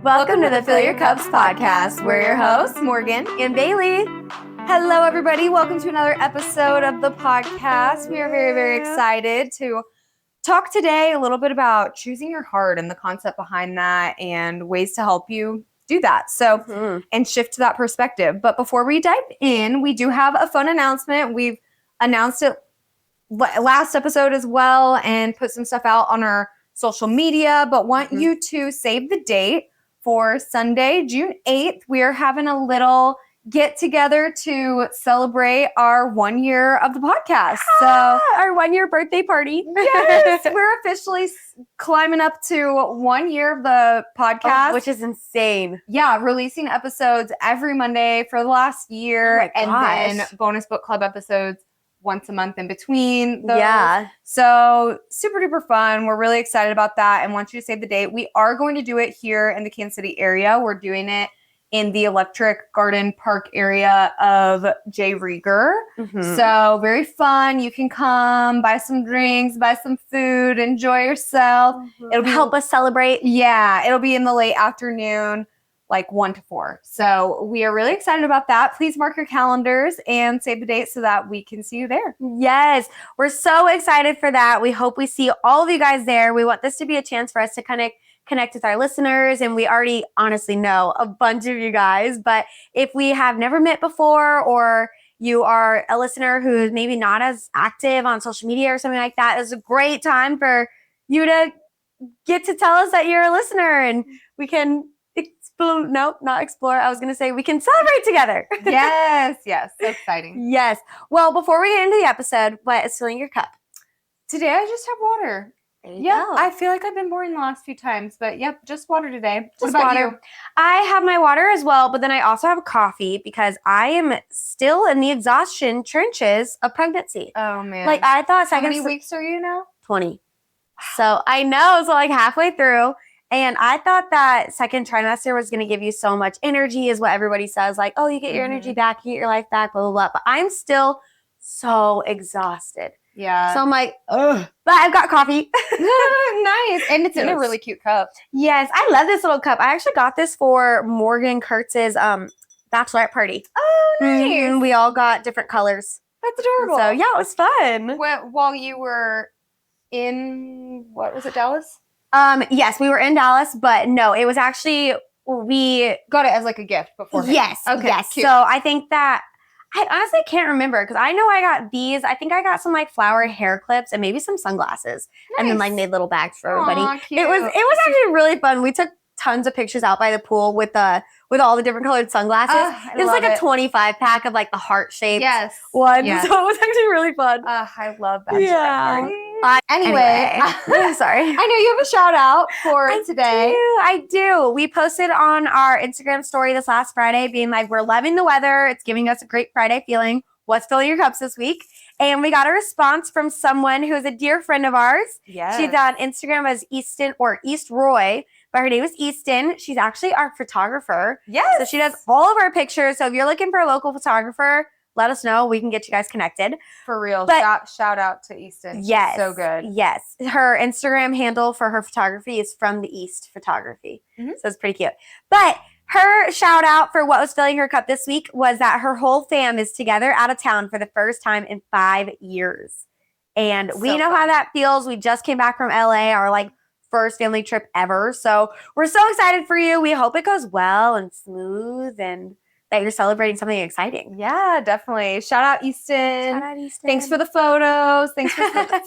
Welcome to the Fill Your Cups podcast. We're your hosts, Morgan and Bailey. Hello, everybody. Welcome to another episode of the podcast. We are very, very excited to talk today a little bit about choosing your heart and the concept behind that and ways to help you do that. So, and shift to that perspective. But before we dive in, we do have a fun announcement. We've announced it last episode as well and put some stuff out on our social media, but want you to save the date for Sunday, June 8th. We are having a little get together to celebrate our 1 year of the podcast. So our 1 year birthday party. Yes, we're officially climbing up to 1 year of the podcast, which is insane. Yeah, releasing episodes every Monday for the last year, and then bonus book club episodes once a month in between those. Yeah. So super duper fun. We're really excited about that and want you to save the date. We are going to do it here in the Kansas City area. We're doing it in the Electric Garden Park area of J. Rieger. So very fun. You can come, buy some drinks, buy some food, enjoy yourself. It'll help us celebrate. Yeah, it'll be in the late afternoon, like 1 to 4. So we are really excited about that. Please mark your calendars and save the date so that we can see you there. Yes, we're so excited for that. We hope we see all of you guys there. We want this to be a chance for us to kind of connect with our listeners, and we already honestly know a bunch of you guys, but if we have never met before, or you are a listener who's maybe not as active on social media or something like that, it's a great time for you to get to tell us that you're a listener, and we can we can celebrate together. Yes, so exciting. Yes. Well, before we get into the episode, what is filling your cup? Today I just have water. Yeah, I feel like I've been boring the last few times, but yep, just water today. What about you? I have my water as well, but then I also have coffee because I am still in the exhaustion trenches of pregnancy. Oh man. Like I thought How many weeks are you now? 20. So I know, so like halfway through. And I thought that second trimester was going to give you so much energy is what everybody says. Like, oh, you get your energy back, you get your life back, blah, blah, blah. But I'm still so exhausted. Yeah. So I'm like, ugh. But I've got coffee. Nice. And it's in a really cute cup. Yes. I love this little cup. I actually got this for Morgan Kurtz's bachelorette party. Oh, nice. We all got different colors. That's adorable. So yeah, it was fun. While you were in, what was it, Dallas? Yes, we were in Dallas, but no, it was actually, we got it as like a gift beforehand. Yes. Okay. Yes. Cute. So I think that I honestly can't remember because I know I got these. I think I got some like flower hair clips and maybe some sunglasses, and then like made little bags for everybody. Aw, cute. It was actually really fun. We took tons of pictures out by the pool with all the different colored sunglasses. It was like a 25 pack of like the heart shaped ones. Yes. So it was actually really fun. I love that. Anyway, sorry. I know you have a shout out for today. I do. We posted on our Instagram story this last Friday being like, we're loving the weather. It's giving us a great Friday feeling. What's filling your cups this week? And we got a response from someone who is a dear friend of ours. Yes. She's on Instagram as Easton or East Roy, but her name is Easton. She's actually our photographer. Yes. So she does all of our pictures. So if you're looking for a local photographer, let us know. We can get you guys connected. For real. Shout out to Easton. Yes. So good. Yes. Her Instagram handle for her photography is From the East Photography. So it's pretty cute. But her shout out for what was filling her cup this week was that her whole fam is together out of town for the first time in 5 years. And we know how that feels. We just came back from LA, our like first family trip ever. So we're so excited for you. We hope it goes well and smooth and that you're celebrating something exciting. Yeah, definitely. Shout out Easton. Shout out Easton. Thanks for the photos.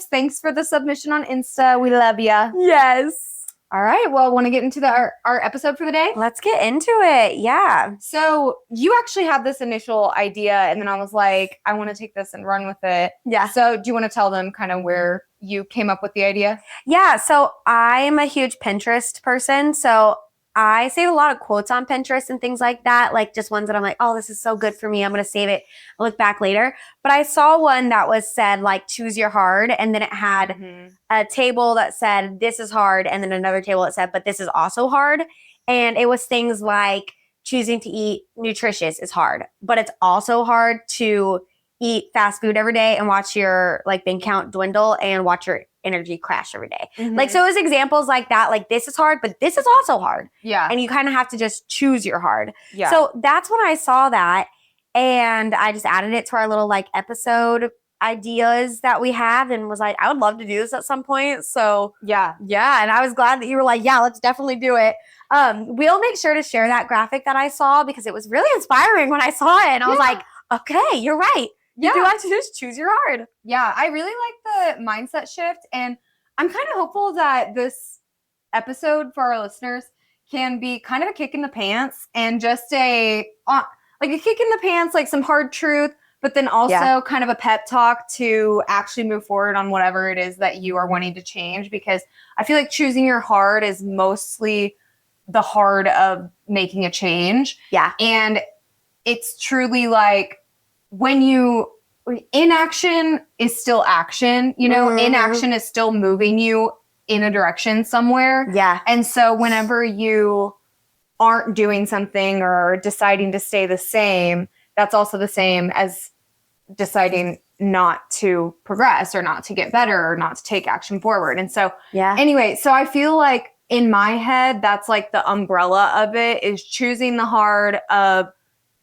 Thanks for the submission on Insta. We love ya. Yes. All right. Well, want to get into our episode for the day? Let's get into it. Yeah. So you actually had this initial idea, and then I was like, I want to take this and run with it. Yeah. So do you want to tell them kind of where you came up with the idea? Yeah. So I'm a huge Pinterest person. So I save a lot of quotes on Pinterest and things like that, like just ones that I'm like, oh, this is so good for me. I'm going to save it. I'll look back later. But I saw one that was said like, choose your hard. And then it had a table that said, this is hard. And then another table that said, but this is also hard. And it was things like choosing to eat nutritious is hard, but it's also hard to eat fast food every day and watch your like bank count dwindle and watch your energy crash every day. Like, so it was examples like that. Like, this is hard, but this is also hard. Yeah. And you kind of have to just choose your hard. Yeah. So that's when I saw that. And I just added it to our little like episode ideas that we have and was like, I would love to do this at some point. So yeah. and I was glad that you were like, yeah, let's definitely do it. We'll make sure to share that graphic that I saw because it was really inspiring when I saw it. And I was like, okay, you're right. You do have to just choose your hard. Yeah, I really like the mindset shift. And I'm kind of hopeful that this episode for our listeners can be kind of a kick in the pants and just like a kick in the pants, like some hard truth, but then also kind of a pep talk to actually move forward on whatever it is that you are wanting to change. Because I feel like choosing your hard is mostly the hard of making a change. Yeah. And it's truly like when inaction is still action, inaction is still moving you in a direction somewhere. Yeah. And so whenever you aren't doing something or deciding to stay the same, that's also the same as deciding not to progress or not to get better or not to take action forward. And so anyway, so I feel like in my head, that's like the umbrella of it is choosing the hard of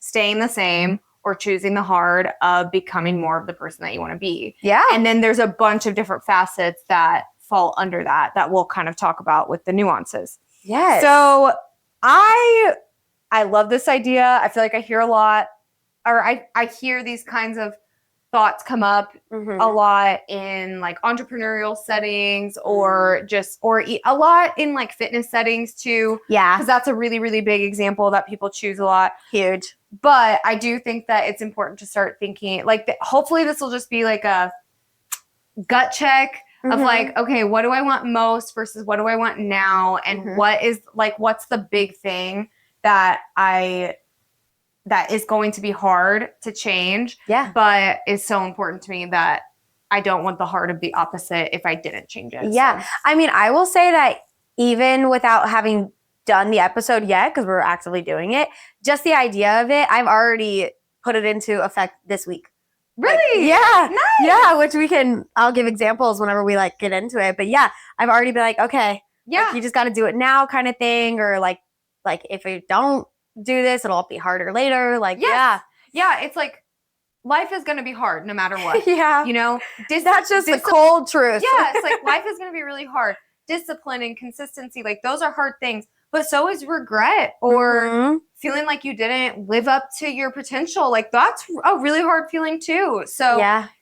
staying the same or choosing the hard of becoming more of the person that you want to be. Yeah. And then there's a bunch of different facets that fall under that we'll kind of talk about with the nuances. Yes. So I love this idea. I feel like I hear a lot, or I hear these kinds of thoughts come up a lot in like entrepreneurial settings or a lot in like fitness settings too. Yeah. Because that's a really, really big example that people choose a lot. Huge. But I do think that it's important to start thinking like hopefully this will just be like a gut check of like, okay, what do I want most versus what do I want now? And what's the big thing that is going to be hard to change, but is so important to me that I don't want the hard of the opposite if I didn't change it. Yeah. So. I mean, I will say that even without having done the episode yet, because we're actively doing it, just the idea of it, I've already put it into effect this week. Really? Yeah. Nice. Yeah, which I'll give examples whenever we like get into it. But yeah, I've already been like, okay, like, you just got to do it now kind of thing. Or like if you don't do this, it'll be harder later. Like, yeah, it's like life is going to be hard no matter what. Yeah. That's just the cold truth. Yeah. It's like life is going to be really hard. Discipline and consistency, like those are hard things, but so is regret or feeling like you didn't live up to your potential. Like that's a really hard feeling too. So,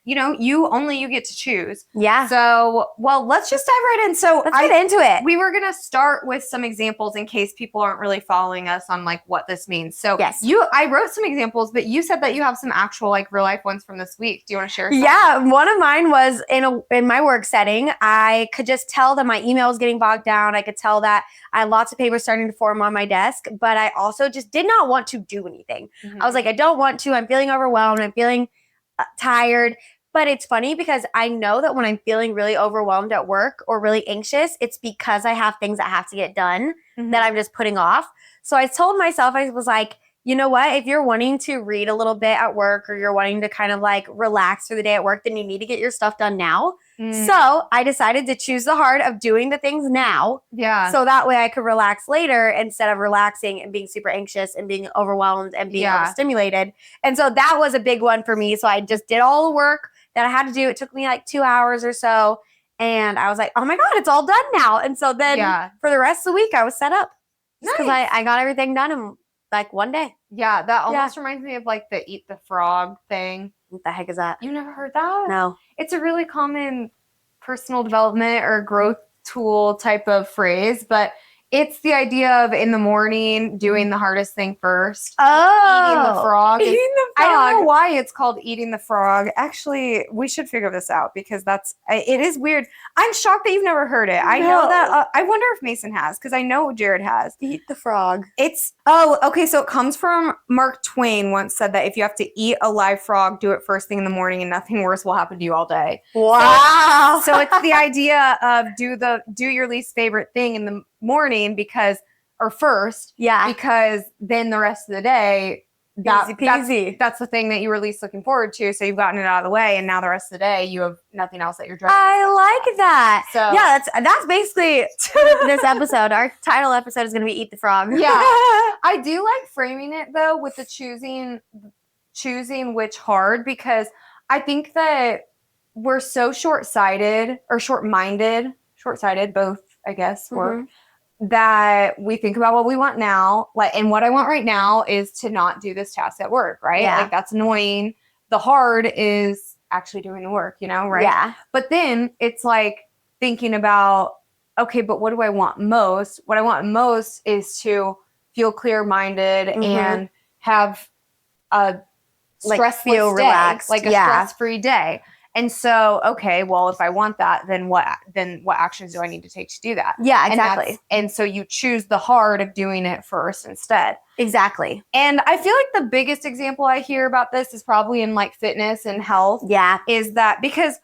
you get to choose. Yeah. So, well, let's just dive right in. So let's get into it. We were going to start with some examples in case people aren't really following us on like what this means. So yes. I wrote some examples, but you said that you have some actual like real life ones from this week. Do you want to share some? Yeah. One of mine was in my work setting. I could just tell that my email was getting bogged down. I could tell that I had lots of papers starting to form on my desk, but I also just did not want to do anything. I was like, I don't want to. I'm feeling overwhelmed. I'm feeling tired. But it's funny because I know that when I'm feeling really overwhelmed at work or really anxious, it's because I have things that have to get done that I'm just putting off. So I told myself, I was like, you know what? If you're wanting to read a little bit at work or you're wanting to kind of like relax through the day at work, then you need to get your stuff done now. So I decided to choose the hard of doing the things now. Yeah. So that way I could relax later instead of relaxing and being super anxious and being overwhelmed and being overstimulated. And so that was a big one for me. So I just did all the work that I had to do. It took me like 2 hours or so. And I was like, oh my God, it's all done now. And so then for the rest of the week, I was set up. Because I got everything done in like one day. Yeah, that almost reminds me of like the eat the frog thing. What the heck is that? You never heard that? No. It's a really common personal development or growth tool type of phrase, but it's the idea of in the morning doing the hardest thing first. Oh. Eating the frog. Eating the frog. I don't know why it's called eating the frog. Actually, we should figure this out because it is weird. I'm shocked that you've never heard it. I know that. I wonder if Mason has because I know Jared has. Eat the frog. Okay. So it comes from Mark Twain once said that if you have to eat a live frog, do it first thing in the morning and nothing worse will happen to you all day. Wow. So it's the idea of do your least favorite thing in the morning because then the rest of the day that Easy peasy. that's the thing that you were least looking forward to. So you've gotten it out of the way, and now the rest of the day you have nothing else that you're dreading. I like that. So Yeah, that's basically this episode. Our title episode is going to be Eat the Frog. Yeah. I do like framing it though with the choosing which hard, because I think that we're so short-sighted or short-minded, both, I guess, or that we think about what we want now, like, and what I want right now is to not do this task at work, right? Yeah. Like, that's annoying. The hard is actually doing the work, right? Yeah. But then it's like thinking about, okay, but what do I want most? What I want most is to feel clear-minded and have a stressless feel day, relaxed. like a stress-free day. And so, okay, well, if I want that, then what actions do I need to take to do that? Yeah, exactly. And so you choose the hard of doing it first instead. Exactly. And I feel like the biggest example I hear about this is probably in like fitness and health. Yeah. Is that because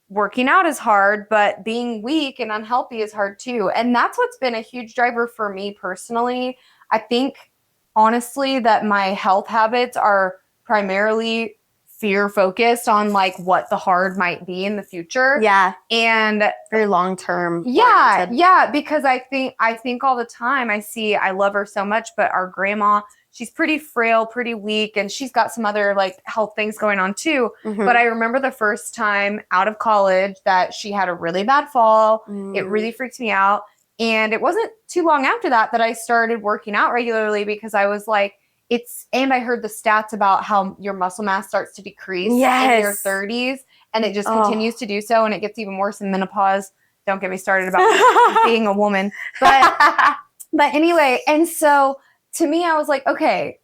working out is hard, but being weak and unhealthy is hard too. And that's what's been a huge driver for me personally. I think, honestly, that my health habits are primarily fear focused on like what the hard might be in the future. Yeah. And very long term. Yeah, because I think all the time I love her so much, but our grandma, she's pretty frail, pretty weak, and she's got some other like health things going on too. But I remember the first time out of college that she had a really bad fall. It really freaked me out. And it wasn't too long after that I started working out regularly, because I was like, and I heard the stats about how your muscle mass starts to decrease in your 30s, and it just continues to do so, and it gets even worse in menopause. Don't get me started about being a woman. But anyway, and so to me, I was like, okay,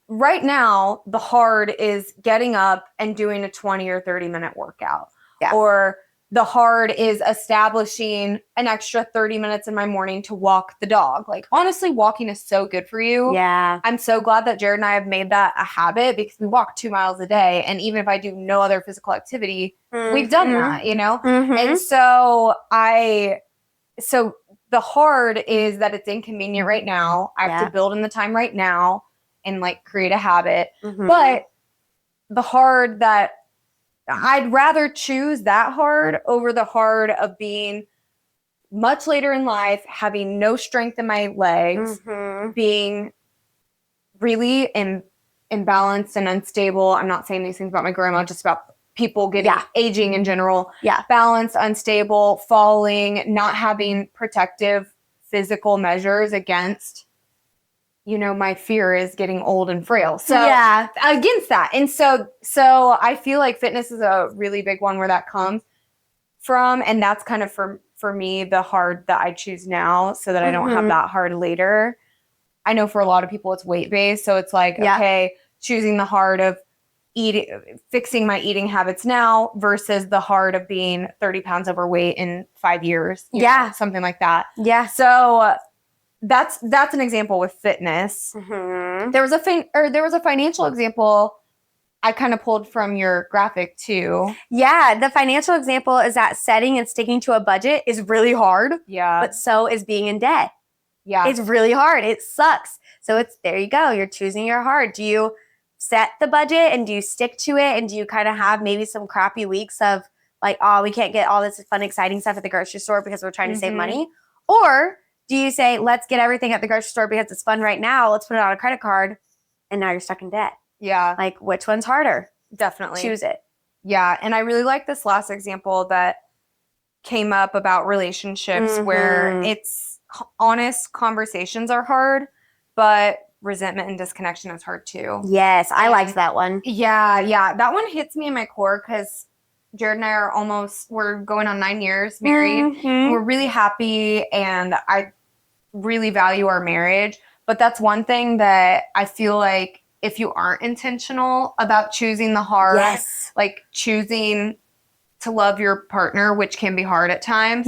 right now, the hard is getting up and doing a 20 or 30-minute workout. Yeah. Or the hard is establishing an extra 30 minutes in my morning to walk the dog. Like, honestly, walking is so good for you. Yeah. I'm so glad that Jared and I have made that a habit, because we walk 2 miles a day. And even if I do no other physical activity, we've done that, And so the hard is that it's inconvenient right now. I have to build in the time right now and like create a habit. But the hard that I'd rather choose that hard over the hard of being much later in life, having no strength in my legs, being really imbalanced and unstable. I'm not saying these things about my grandma, just about people aging in general. Yeah. Balanced, unstable, falling, not having protective physical measures against, my fear is getting old and frail. So against that. And so I feel like fitness is a really big one where that comes from. And that's kind of for me, the hard that I choose now, so that I don't have that hard later. I know for a lot of people it's weight-based. So it's like, okay, choosing the hard of fixing my eating habits now versus the hard of being 30 pounds overweight in 5 years. Something like that. Yeah. So that's an example with fitness. There was a financial example I kind of pulled from your graphic too. Yeah, the financial example is that setting and sticking to a budget is really hard. Yeah. But so is being in debt. Yeah. It's really hard. It sucks. So there you go. You're choosing your hard. Do you set the budget and do you stick to it? And do you kind of have maybe some crappy weeks of like, oh, we can't get all this fun, exciting stuff at the grocery store because we're trying to save money? Or do you say, let's get everything at the grocery store because it's fun right now. Let's put it on a credit card. And now you're stuck in debt. Yeah. Like, which one's harder? Definitely. Choose it. Yeah. And I really like this last example that came up about relationships where it's honest conversations are hard, but resentment and disconnection is hard too. Yes. I liked that one. Yeah. Yeah. That one hits me in my core because Jared and I we're going on 9 years married. We're really happy and I really value our marriage. But that's one thing that I feel like if you aren't intentional about choosing the hard, like choosing to love your partner, which can be hard at times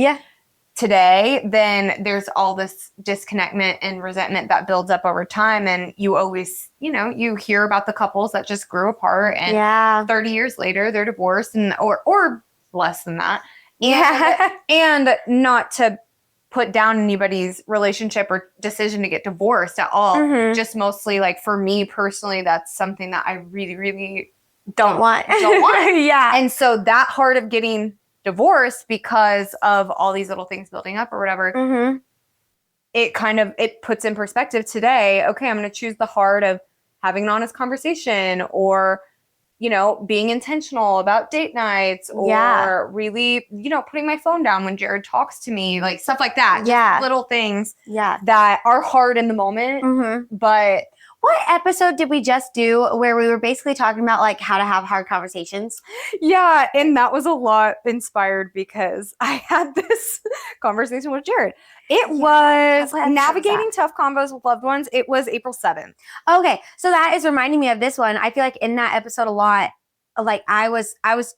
today, then there's all this disconnectment and resentment that builds up over time. And you always, you hear about the couples that just grew apart and 30 years later they're divorced or less than that. And not to put down anybody's relationship or decision to get divorced at all. Mhm. Just mostly like for me personally, that's something that I really, really Don't want. Yeah. And so that hard of getting divorced because of all these little things building up or whatever, Mm-hmm. it puts in perspective today, okay, I'm going to choose the hard of having an honest conversation or, being intentional about date nights or really, putting my phone down when Jared talks to me, like stuff like that. Yeah. Just little things Yeah. that are hard in the moment, Mm-hmm. but What episode did we just do where we were basically talking about like how to have hard conversations? yeah, and that was a lot inspired because I had this conversation with Jared. It was what episode was navigating that? tough combos with loved ones. It was April 7th. Okay, so that is reminding me of this one. I feel like in that episode a lot, like I was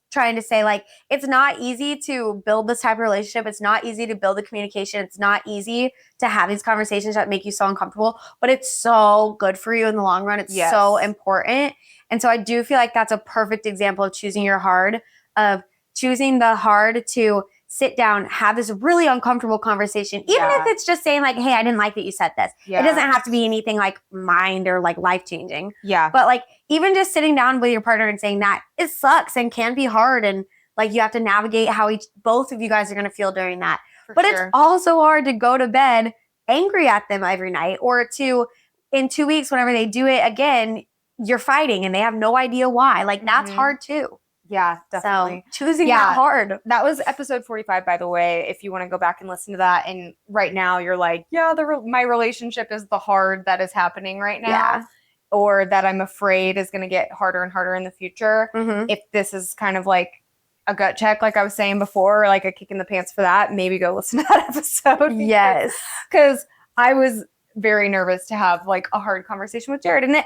trying to say like it's not easy to build this type of relationship. It's not easy to build the communication. It's not easy to have these conversations that make you so uncomfortable, but it's so good for you in the long run. It's so important. And so I do feel like that's a perfect example of choosing your hard, of choosing the hard to sit down, have this really uncomfortable conversation, even if it's just saying like, hey, I didn't like that you said this. It doesn't have to be anything like mind or like life-changing. Yeah. But like even just sitting down with your partner and saying that it sucks and can be hard and like you have to navigate how both of you guys are going to feel during that. But it's also hard to go to bed angry at them every night or to in 2 weeks, whenever they do it again, you're fighting and they have no idea why. Like that's hard too. Yeah, definitely. So choosing that hard. That was episode 45, by the way, if you want to go back and listen to that. And right now you're like, yeah, my relationship is the hard that is happening right now. Yeah. Or that I'm afraid is going to get harder and harder in the future. Mm-hmm. If this is kind of like a gut check, like I was saying before, or like a kick in the pants for that, maybe go listen to that episode. Yes. Because I was very nervous to have like a hard conversation with Jared. And it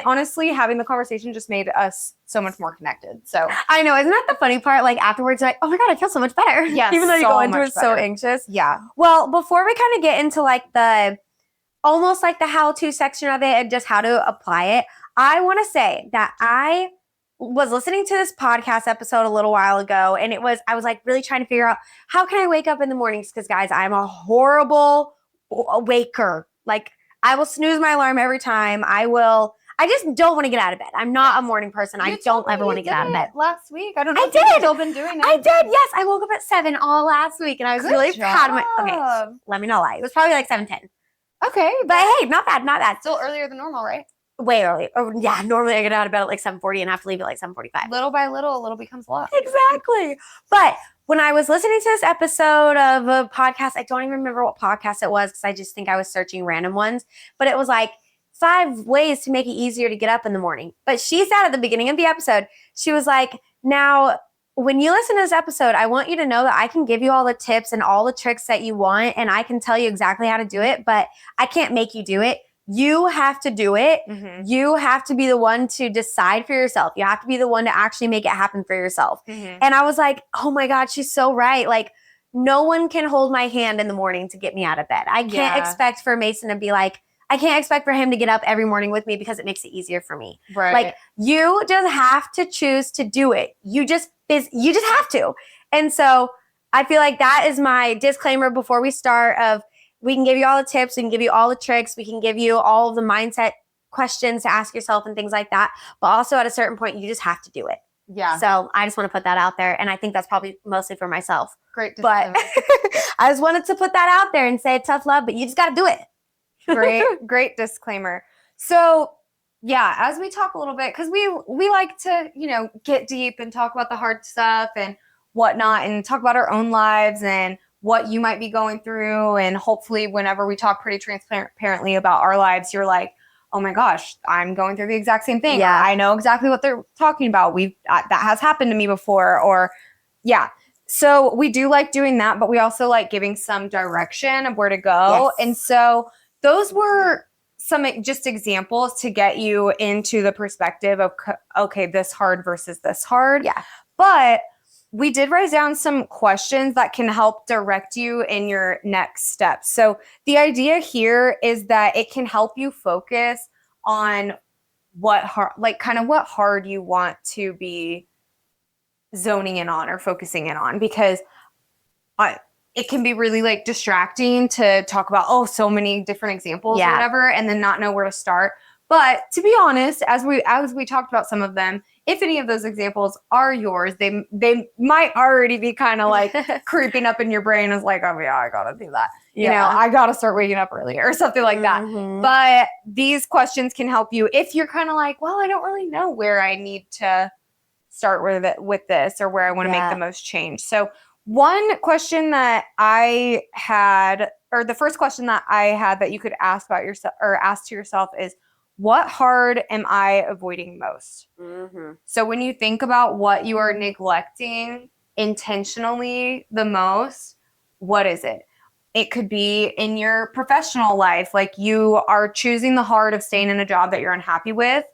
honestly, having the conversation just made us so much more connected. So I know. Isn't that the funny part? Like afterwards, you're like, oh my God, I feel so much better. Yes, Even though you so go into much it so better. anxious. Yeah. Well, before we kind of get into like the almost like the how-to section of it and just how to apply it, I want to say that I was listening to this podcast episode a little while ago, and I was like really trying to figure out how can I wake up in the mornings? Because guys, I'm a horrible waker. Like I will snooze my alarm every time. I just don't want to get out of bed. I'm not a morning person. I don't ever want to get out of bed. Last week. I don't know I if you've did. still been doing it. I did. Yes. I woke up at 7 all last week and I was Good really proud of my, okay, job. let me not lie. It was probably like 7:10. Okay. But hey, not bad, not bad. Still earlier than normal, right? Way early. Oh, yeah, normally I get out of bed at like 7:40 and have to leave at like 7:45. Little by little, a little becomes a lot. Exactly. But when I was listening to this episode of a podcast, I don't even remember what podcast it was because I just think I was searching random ones. But it was like 5 ways to make it easier to get up in the morning. But she said at the beginning of the episode, she was like, now, when you listen to this episode, I want you to know that I can give you all the tips and all the tricks that you want, and I can tell you exactly how to do it, but I can't make you do it. You have to do it. Mm-hmm. You have to be the one to decide for yourself. You have to be the one to actually make it happen for yourself. Mm-hmm. And I was like, oh my God, she's so right. Like, no one can hold my hand in the morning to get me out of bed. I can't expect for Mason to be like, I can't expect for him to get up every morning with me because it makes it easier for me. Right. Like, you just have to choose to do it. You just have to. And so I feel like that is my disclaimer before we start of, we can give you all the tips, we can give you all the tricks, we can give you all of the mindset questions to ask yourself and things like that. But also at a certain point, you just have to do it. Yeah. So I just want to put that out there. And I think that's probably mostly for myself. Great. But I just wanted to put that out there and say tough love, but you just got to do it. Great disclaimer. So yeah, as we talk a little bit, because we like to, get deep and talk about the hard stuff and whatnot and talk about our own lives and what you might be going through. And hopefully whenever we talk pretty transparently about our lives, you're like, oh my gosh, I'm going through the exact same thing. Yeah. I know exactly what they're talking about. That has happened to me before, or yeah. So we do like doing that, but we also like giving some direction of where to go. Yes. And so those were some just examples to get you into the perspective of, okay, this hard versus this hard. Yeah. But we did write down some questions that can help direct you in your next steps. So the idea here is that it can help you focus on what hard you want to be zoning in on or focusing in on, because it can be really like distracting to talk about, so many different examples or Yeah. whatever, and then not know where to start. But to be honest, as we talked about some of them, if any of those examples are yours, they might already be kind of like creeping up in your brain as like, oh yeah, I gotta do that. You know, I gotta start waking up earlier or something like that. Mhm. But these questions can help you if you're kind of like, well, I don't really know where I need to start with this or where I want to make Yeah. the most change. So one question that I had, or the first question that I had that you could ask about yourself or ask to yourself is, what hard am I avoiding most? Mhm. So when you think about what you are neglecting intentionally the most, what is it? It could be in your professional life, like you are choosing the hard of staying in a job that you're unhappy with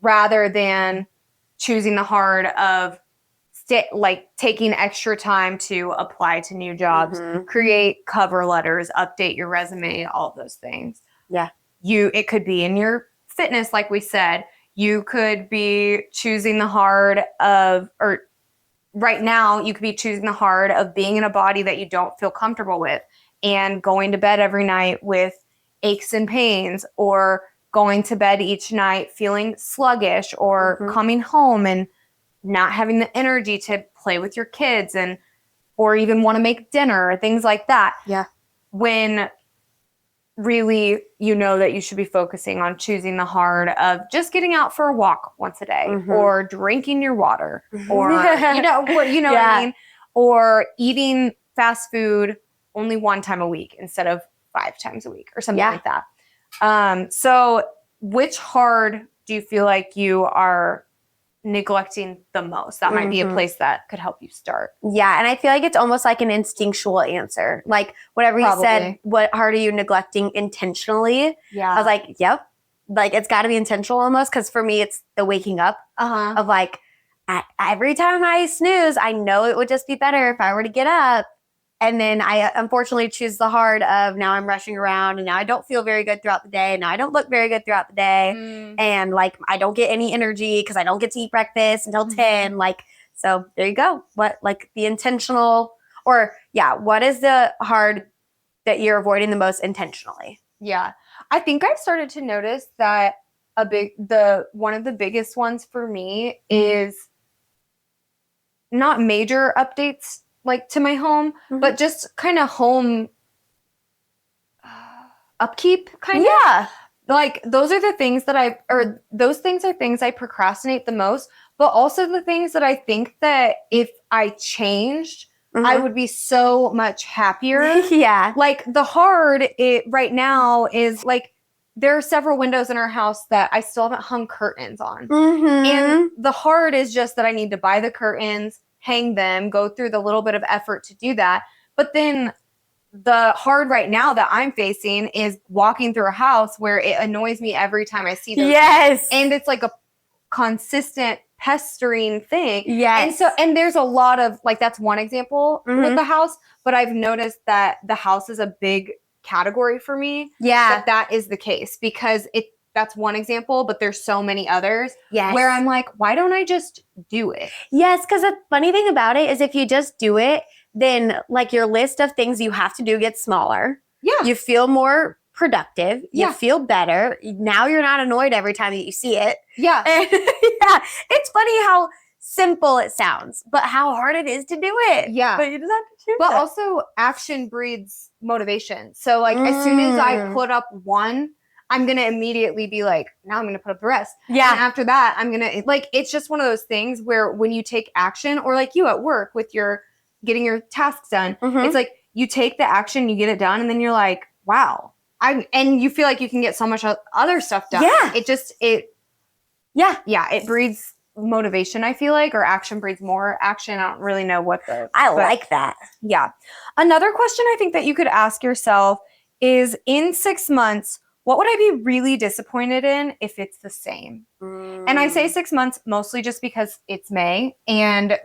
rather than choosing the hard of taking extra time to apply to new jobs, Mhm. create cover letters, update your resume, all of those things. Yeah. It could be in your fitness, like we said. You could be choosing the hard of, or right now, you could be choosing the hard of being in a body that you don't feel comfortable with and going to bed every night with aches and pains, or going to bed each night feeling sluggish, or Mhm. coming home and not having the energy to play with your kids and or even want to make dinner or things like that. Yeah. When really you know that you should be focusing on choosing the hard of just getting out for a walk once a day, Mhm. or drinking your water, or you know what Yeah. I mean, or eating fast food only one time a week instead of 5 times a week or something Yeah. like that. So which hard do you feel like you are neglecting the most? That might be a Mhm. place that could help you start. Yeah, and I feel like it's almost like an instinctual answer. Like whatever you said, Probably. what hard are you neglecting intentionally? Yeah. I was like, yep. Like it's got to be intentional almost, because for me it's the waking up uh-huh. of like every time I snooze, I know it would just be better if I were to get up. And then I unfortunately choose the hard of now I'm rushing around and now I don't feel very good throughout the day. Now I don't look very good throughout the day. Mm. And like I don't get any energy because I don't get to eat breakfast until Mhm. 10. Like, so there you go. What, like the intentional, or yeah, what is the hard that you're avoiding the most intentionally? Yeah. I think I've started to notice that one of the biggest ones for me is not major updates like to my home, Mhm. but just kind of home upkeep kind of. Yeah. Like those are the things that those things are things I procrastinate the most, but also the things that I think that if I changed, I Mhm. would be so much happier. Yeah. Like the hard right now is like there are several windows in our house that I still haven't hung curtains on. Mhm. And the hard is just that I need to buy the curtains, hang them, go through the little bit of effort to do that. But then the hard right now that I'm facing is walking through a house where it annoys me every time I see those. Yes. And it's like a consistent pestering thing. Yes. And there's a lot of like, that's one example with Mhm. the house, but I've noticed that the house is a big category for me. Yeah. That is the case because that's one example, but there's so many others Yes. where I'm like, why don't I just do it? Yes, because the funny thing about it is if you just do it, then like your list of things you have to do gets smaller. Yeah. You feel more productive. You Yeah. feel better. Now you're not annoyed every time that you see it. Yeah. And yeah, it's funny how simple it sounds, but how hard it is to do it. Yeah. But you just have to choose But it. also action breeds motivation. So like as soon as I Mm. put up one, I'm going to immediately be like, now I'm going to put up the rest. Yeah. And after that, I'm going to like, it's just one of those things where when you take action, or like you at work with your getting your tasks done, Mhm. it's like you take the action, you get it done, and then you're like, wow. And you feel like you can get so much other stuff done. Yeah. It breeds motivation, I feel like, or action breeds more action. I don't really know what I like that. Yeah. Another question I think that you could ask yourself is, in 6 months, what would I be really disappointed in if it's the same? And I say 6 months mostly just because it's May and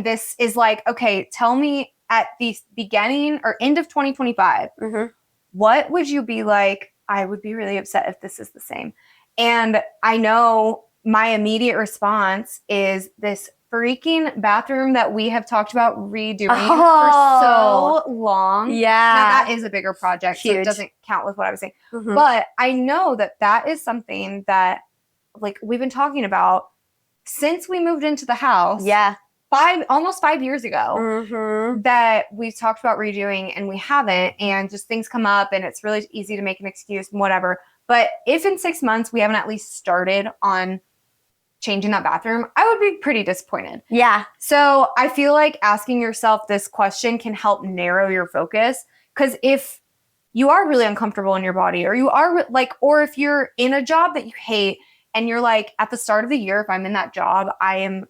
this is like, okay, tell me at the beginning or end of 2025, Mhm. what would you be like? I would be really upset if this is the same. And I know my immediate response is this freaking bathroom that we have talked about redoing Oh. for so long. Now Yeah. that is a bigger project, so it Huge. doesn't count with what I was saying. Mhm. But I know that that is something that like we've been talking about since we moved into the house. Yeah. Almost 5 years ago. Mm-hmm. That we've talked about redoing and we haven't, and just things come up and it's really easy to make an excuse and whatever. But if in 6 months we haven't at least started on changing that bathroom, I would be pretty disappointed. Yeah. So I feel like asking yourself this question can help narrow your focus, because if you are really uncomfortable in your body, or you are like, or if you're in a job that you hate and you're like, at the start of the year, if I'm in that job, I am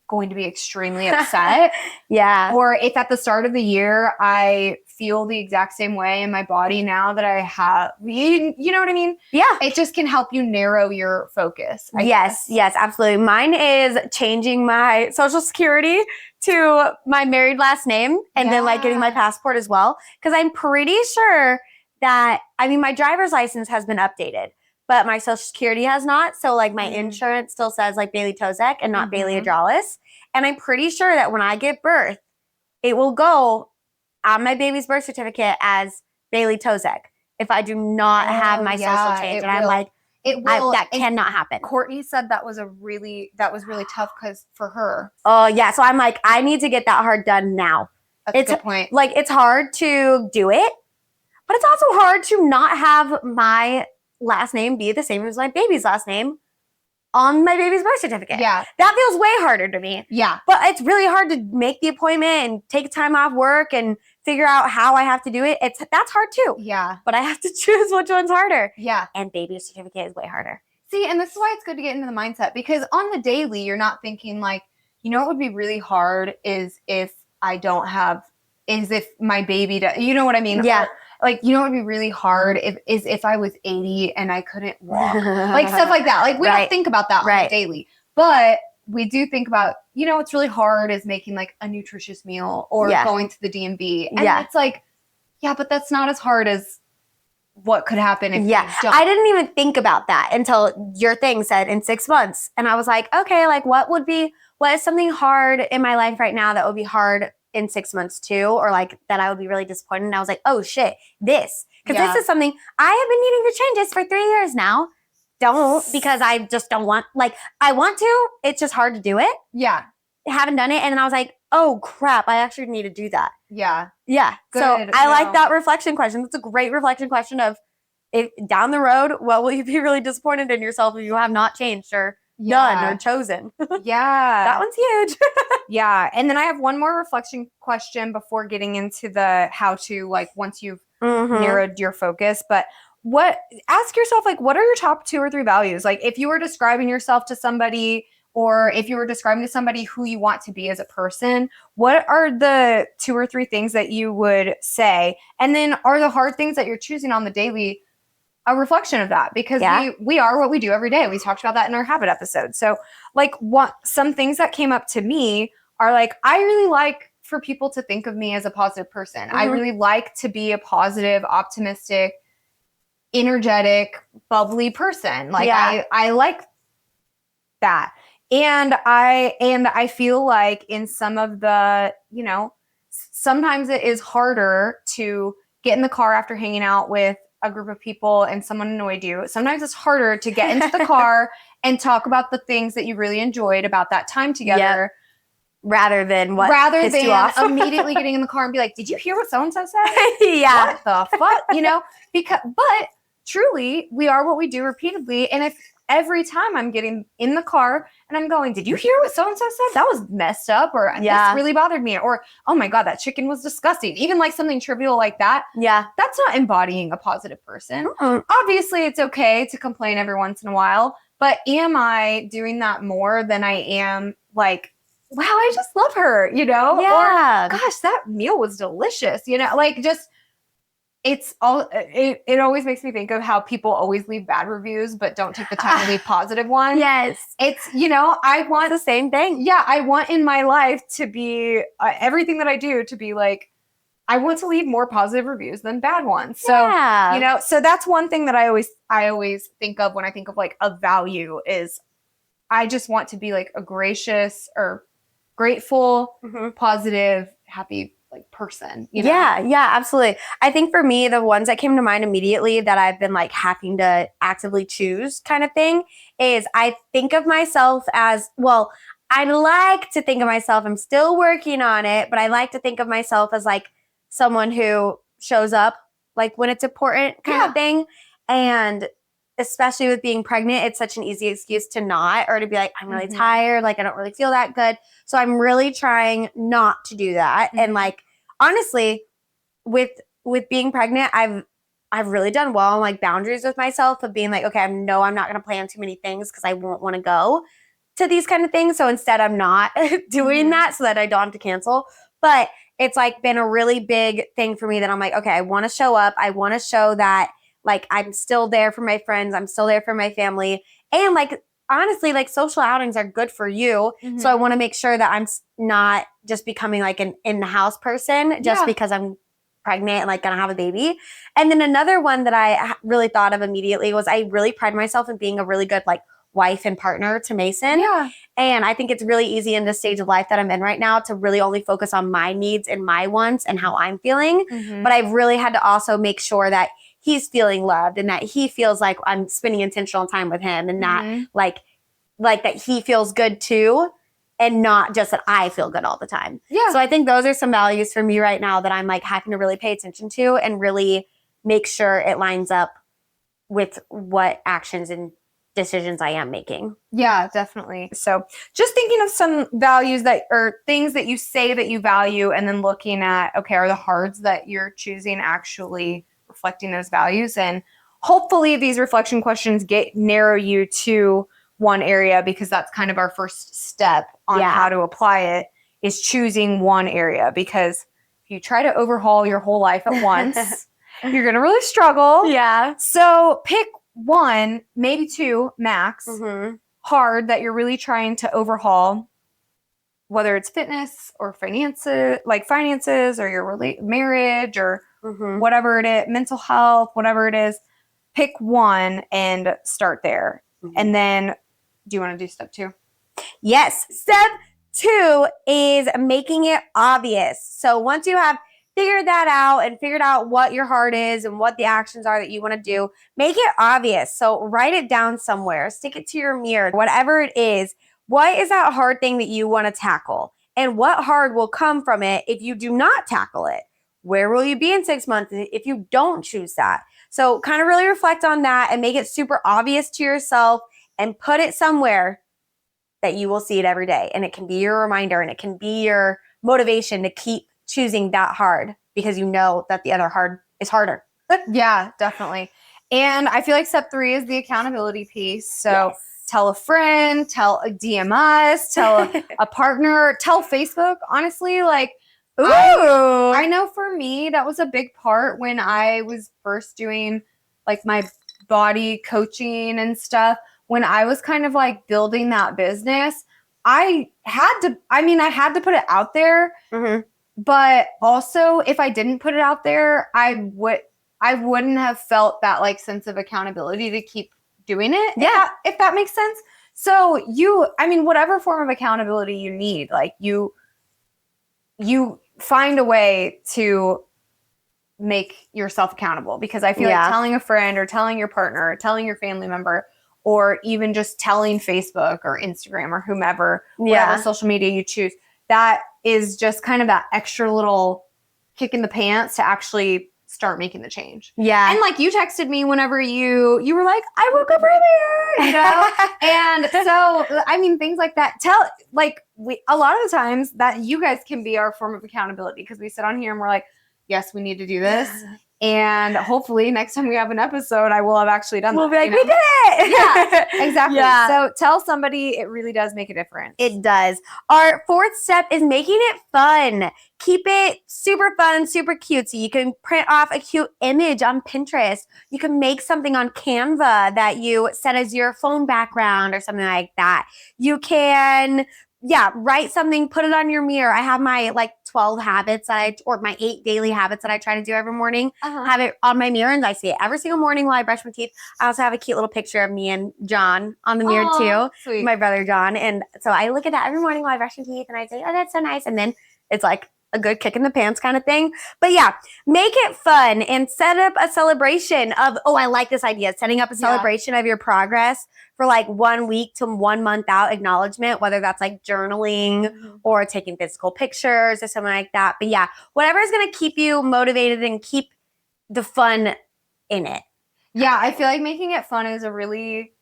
going to be extremely upset. Yeah. Or if at the start of the year I feel the exact same way in my body now that I have, you know what I mean? Yeah. It just can help you narrow your focus. I Yes, guess. yes, absolutely. Mine is changing my social security to my married last name and then like getting my Yeah. passport as well. Because I'm pretty sure that, I mean, my driver's license has been updated, but my social security has not. So like my Mhm. insurance still says like Bailey Tozek and not Bailey Mhm. Adralis. And I'm pretty sure that when I give birth, it will go on my baby's birth certificate as Bailey Tozek if I do not have my social change. And I'm like, it will. that And cannot happen. Courtney said that was really tough because for her. Oh, yeah. So I'm like, I need to get that hard done now. That's It's a good point. Like, it's hard to do it, but it's also hard to not have my last name be the same as my baby's last name on my baby's birth certificate. Yeah. That feels way harder to me. Yeah. But it's really hard to make the appointment and take time off work and figure out how I have to do it. That's hard too. Yeah. But I have to choose which one's harder. Yeah. And baby certificate is way harder. See, and this is why it's good to get into the mindset, because on the daily, you're not thinking like, you know, what would be really hard is if my baby, you know what I mean? Yeah. Or, like, you know, what would be really hard if I was 80 and I couldn't walk, like stuff like that. Like we Right. don't think about that on Right. the daily, but we do think about, you know, what's really hard is making like a nutritious meal or Yeah. going to the DMV. And Yeah. it's like, yeah, but that's not as hard as what could happen if Yeah, you don't. I didn't even think about that until your thing said in 6 months. And I was like, okay, like what is something hard in my life right now that would be hard in 6 months too? Or like that I would be really disappointed. And I was like, oh shit, this. Because Yeah. this is something I have been needing to change this for 3 years now. Don't, because I just don't want, like, I want to, it's just hard to do it. Yeah. Haven't done it. And then I was like, oh crap, I actually need to do that. Yeah. Yeah. So Good, I like no. that reflection question. It's a great reflection question of if down the road, what will you be really disappointed in yourself if you have not changed or done or chosen? Yeah. That one's huge. Yeah. And then I have one more reflection question before getting into the how to, like, once you've Mhm. narrowed your focus. But ask yourself, like, what are your top 2 or 3 values? Like, if you were describing yourself to somebody, or if you were describing to somebody who you want to be as a person, what are the 2 or 3 things that you would say? And then are the hard things that you're choosing on the daily a reflection of that? Because Yeah. we are what we do every day. We talked about that in our habit episode. So like some things that came up to me are like, I really like for people to think of me as a positive person. I Mhm. really like to be a positive, optimistic, energetic, bubbly person. Like Yeah. I like that. And I feel like in some of the, you know, sometimes it is harder to get in the car after hanging out with a group of people and someone annoyed you. Sometimes it's harder to get into the car and talk about the things that you really enjoyed about that time together. Rather than what rather pissed than you off. immediately getting in the car and be like, did you hear what so-and-so said? Yeah. What the fuck? You know, but truly we are what we do repeatedly. And if every time I'm getting in the car and I'm going, did you hear what so-and-so said? That was messed up, or Yeah. this really bothered me, or, oh my God, that chicken was disgusting. Even like something trivial like that, Yeah. that's not embodying a positive person. Mm-mm. Obviously it's okay to complain every once in a while, but am I doing that more than I am like, wow, I just love her, you know? Yeah. Or gosh, that meal was delicious, you know? Like just it always makes me think of how people always leave bad reviews but don't take the time to leave positive ones. Yes. It's, you know, I want It's the same thing. yeah, I want in my life to be everything that I do to be like, I want to leave more positive reviews than bad ones. So, Yeah. you know, so that's one thing that I always think of when I think of like a value is I just want to be like a gracious or grateful, Mhm. positive, happy like person. You know? Yeah, absolutely. I think for me, the ones that came to mind immediately that I've been like having to actively choose kind of thing is I think of myself as, well, I like to think of myself, I'm still working on it, but I like to think of myself as like someone who shows up like when it's important kind Yeah. of thing. And especially with being pregnant, it's such an easy excuse to not, or to be like, I'm really Mhm. tired, like I don't really feel that good. So I'm really trying not to do that. And Mhm. like, honestly, with being pregnant, I've really done well on like boundaries with myself of being like, okay, I'm not going to plan too many things because I won't want to go to these kind of things. So instead, I'm not doing Mhm. that so that I don't have to cancel. But it's like been a really big thing for me that I'm like, okay, I want to show up. I want to show that like I'm still there for my friends. I'm still there for my family. And like, honestly, like social outings are good for you. So I Mhm. want to make sure that I'm not just becoming like an in the house person just Yeah. because I'm pregnant and like gonna have a baby. And then another one that I really thought of immediately was I really pride myself in being a really good like wife and partner to Mason. Yeah. And I think it's really easy in this stage of life that I'm in right now to really only focus on my needs and my wants and how I'm feeling. Mhm. But I've really had to also make sure that he's feeling loved and that he feels like I'm spending intentional time with him and that Mhm. like that he feels good too, and not just that I feel good all the time. Yeah. So I think those are some values for me right now that I'm like having to really pay attention to and really make sure it lines up with what actions and decisions I am making. Yeah, definitely. So just thinking of some values that or things that you say that you value and then looking at, okay, are the hards that you're choosing actually reflecting those values? And hopefully these reflection questions narrow you to one area, because that's kind of our first step on Yeah. how to apply it, is choosing one area. Because if you try to overhaul your whole life at once, you're going to really struggle. Yeah. So pick one, maybe two max, Mm-hmm. hard that you're really trying to overhaul, whether it's fitness or finances or your marriage or Mm-hmm. whatever it is, mental health, whatever it is. Pick one and start there. Mm-hmm. And then, do you want to do step 2? Yes. Step 2 is making it obvious. So once you have figured that out and figured out what your heart is and what the actions are that you want to do, make it obvious. So write it down somewhere, stick it to your mirror, whatever it is. What is that hard thing that you want to tackle? And what hard will come from it if you do not tackle it? Where will you be in 6 months if you don't choose that? So kind of really reflect on that and make it super obvious to yourself and put it somewhere that you will see it every day. And it can be your reminder and it can be your motivation to keep choosing that hard because you know that the other hard is harder. Yeah, definitely. And I feel like step 3 is the accountability piece. So Yes. tell a friend, DM us, tell a partner, tell Facebook. Honestly, like, Ooh. I know for me, that was a big part when I was first doing like my body coaching and stuff. When I was kind of like building that business, I had to put it out there. Mm-hmm. But also, if I didn't put it out there, I wouldn't have felt that like sense of accountability to keep doing it. Yeah. If that makes sense. So whatever form of accountability you need, like you find a way to make yourself accountable, because I feel like telling a friend or telling your partner or telling your family member or even just telling Facebook or Instagram or whomever, whatever social media you choose, that is just kind of that extra little kick in the pants to actually start making the change. Yeah. And like you texted me whenever you were like, I woke up earlier, you know? And so, things like that. A lot of the times that you guys can be our form of accountability, because we sit on here and we're like, yes, we need to do this. And hopefully next time we have an episode, I will have actually done We'll that. be like, we did it! Yeah, exactly. Yeah. So tell somebody, it really does make a difference. It does. Our 4th step is making it fun. Keep it super fun, super cutesy. You can print off a cute image on Pinterest. You can make something on Canva that you set as your phone background or something like that. You can write something, put it on your mirror. I have my like 12 habits or my 8 daily habits that I try to do every morning. Uh-huh. Have it on my mirror and I see it every single morning while I brush my teeth. I also have a cute little picture of me and John on the mirror Aw, too. sweet. My brother John. And so I look at that every morning while I brush my teeth and I say, oh, that's so nice. And then it's like a good kick in the pants kind of thing. But yeah, make it fun and set up a celebration of, oh, I like this idea. Setting up a celebration of your progress for like 1 week to 1 month out acknowledgement, whether that's like journaling or taking physical pictures or something like that. But yeah, whatever is going to keep you motivated and keep the fun in it. Yeah, I feel like making it fun is a really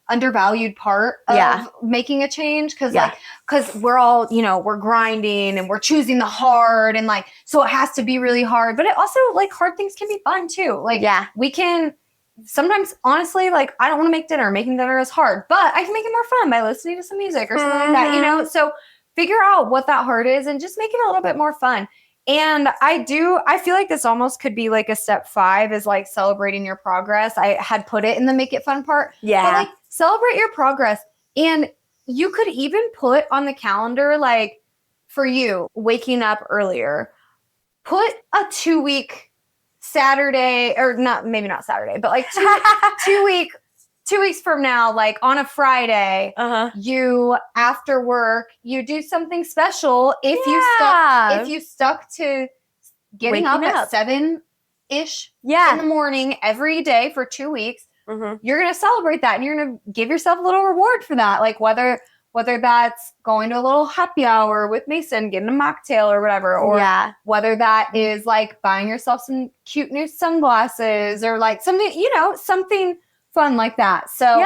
undervalued part of making a change, because we're all, we're grinding and we're choosing the hard, and like, so it has to be really hard, but it also, like, hard things can be fun too. Like, we can sometimes, honestly, like, I don't want to make dinner. Making dinner is hard, but I can make it more fun by listening to some music or something like that, so figure out what that hard is and just make it a little bit more fun. And I feel like this almost could be like a step 5 is like celebrating your progress. I had put it in the make it fun part. Yeah. But like, celebrate your progress. And you could even put on the calendar, like, for you, waking up earlier, put a 2-week Saturday, or maybe not Saturday, but like 2 weeks from now, like on a Friday, you, after work, you do something special. If you stuck to getting up at 7-ish in the morning every day for 2 weeks, you're going to celebrate that, and you're going to give yourself a little reward for that. Like, whether that's going to a little happy hour with Mason, getting a mocktail or whatever, or whether that is like buying yourself some cute new sunglasses, or like something, something fun like that. So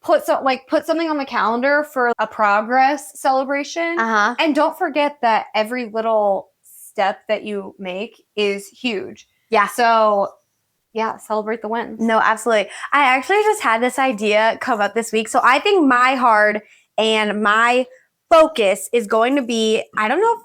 put something on the calendar for a progress celebration. And don't forget that every little step that you make is huge. So celebrate the wins. No, absolutely. I actually just had this idea come up this week. So I think my hard and my focus is going to be, I don't know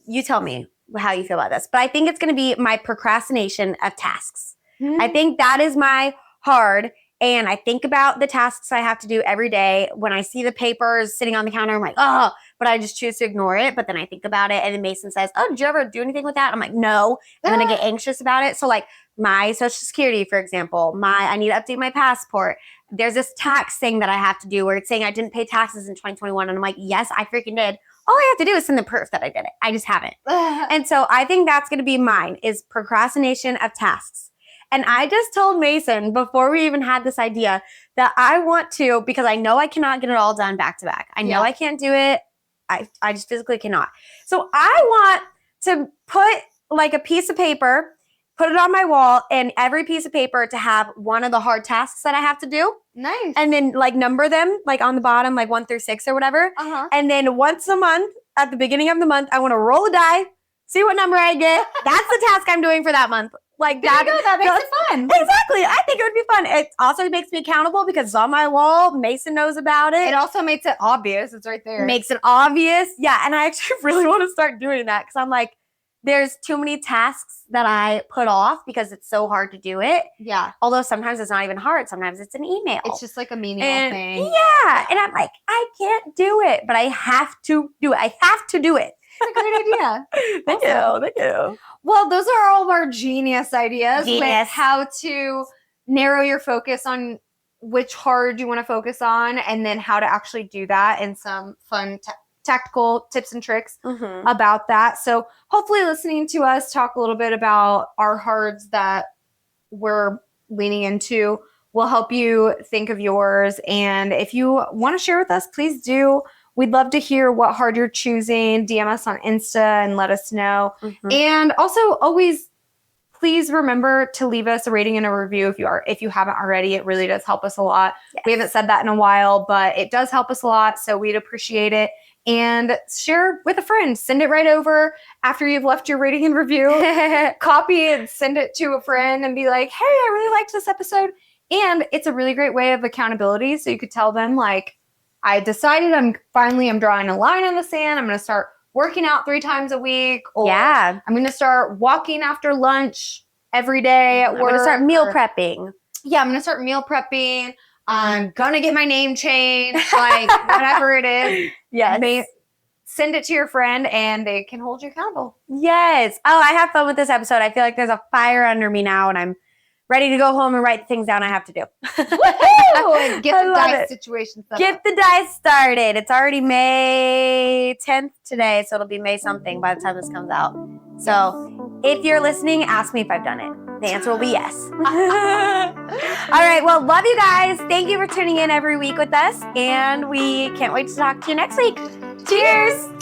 you tell me how you feel about this, but I think it's going to be my procrastination of tasks. I think that is my hard. And I think about the tasks I have to do every day. When I see the papers sitting on the counter, I'm like, oh, but I just choose to ignore it. But then I think about it, and then Mason says, oh, did you ever do anything with that? I'm like, no. And then I get anxious about it. So like my Social Security, for example, I need to update my passport. There's this tax thing that I have to do where it's saying I didn't pay taxes in 2021. And I'm like, yes, I freaking did. All I have to do is send the proof that I did it. I just haven't. And so I think that's going to be mine, is procrastination of tasks. And I just told Mason before we even had this idea that I want to, because I know I cannot get it all done back to back. I know I can't do it. I just physically cannot. So I want to put like a piece of paper, put it on my wall, and every piece of paper to have one of the hard tasks that I have to do. Nice. And then like number them like on the bottom, like 1 through 6 or whatever. And then once a month, at the beginning of the month, I want to roll a die, see what number I get. That's the task I'm doing for that month. Like that makes it fun. Exactly. I think it would be fun. It also makes me accountable because it's on my wall. Mason knows about it. It also makes it obvious. It's right there. Makes it obvious. Yeah. And I actually really want to start doing that because I'm like, there's too many tasks that I put off because it's so hard to do it. Yeah. Although sometimes it's not even hard. Sometimes it's an email. It's just like a menial thing. Yeah. And I'm like, I can't do it, but I have to do it. I have to do it. That's a great idea. Thank you. Well, those are all of our genius ideas with Genius. how to narrow your focus on which hard you want to focus on, and then how to actually do that, and some fun tactical tips and tricks about that. So hopefully listening to us talk a little bit about our hards that we're leaning into will help you think of yours. And if you want to share with us, please do. We'd love to hear what hard you're choosing. DM us on Insta and let us know. And also, always, please remember to leave us a rating and a review if you haven't already. It really does help us a lot. Yes. We haven't said that in a while, but it does help us a lot, so we'd appreciate it. And share with a friend. Send it right over after you've left your rating and review. Copy and send it to a friend and be like, hey, I really liked this episode. And it's a really great way of accountability. So you could tell them, like, I decided I'm drawing a line in the sand. I'm going to start working out 3 times a week. Or I'm going to start walking after lunch every day at work. I'm going to start meal prepping. Yeah, I'm going to start meal prepping. I'm gonna get my name changed, like whatever it is. Yes. Send it to your friend and they can hold you accountable. Yes. Oh, I have fun with this episode. I feel like there's a fire under me now and I'm ready to go home and write the things down I have to do. Woohoo! And get I the love dice it. situation set Get up. the dice started. It's already May 10th today, so it'll be May something by the time this comes out. So if you're listening, ask me if I've done it. The answer will be yes. All right. Well, love you guys. Thank you for tuning in every week with us. And we can't wait to talk to you next week. Cheers.